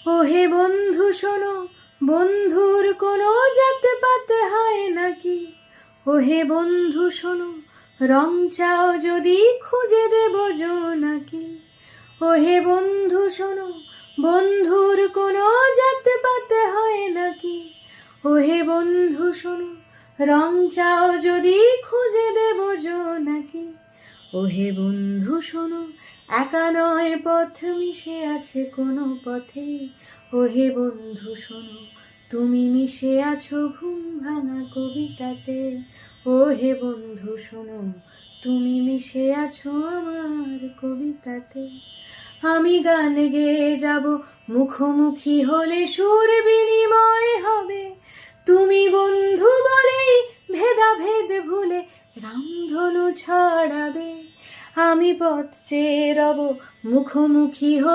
ওহে বন্ধু শোনো, বন্ধুর কোনো জাতপাত হয় নাকি? ওহে বন্ধু শোনো, রং চাও যদি খুঁজে দেব জোনাকি। ওহে বন্ধু শোনো, বন্ধুর কোনো জাতপাত হয় নাকি? ওহে বন্ধু শোনো, রং চাও যদি খুঁজে দেব জোনাকি। ওহে বন্ধু শোনো, একা নয় পথ মিশে আছে কোনো পথে। ওহে বন্ধু শোনো, তুমি মিশে আছো ঘুম ভাঙা কবিতাতে। ওহে বন্ধু শোনো, তুমি মিশে আছো আমার কবিতাতে। আমি গান গেয়ে যাব, মুখোমুখি হলে সুর বিনিময় হবে। তুমি বন্ধু বলেই ভেদাভেদ ভুলে রামধনু ছড়াবে। আমি পথ চেয়ে রব, মুখোমুখি হলে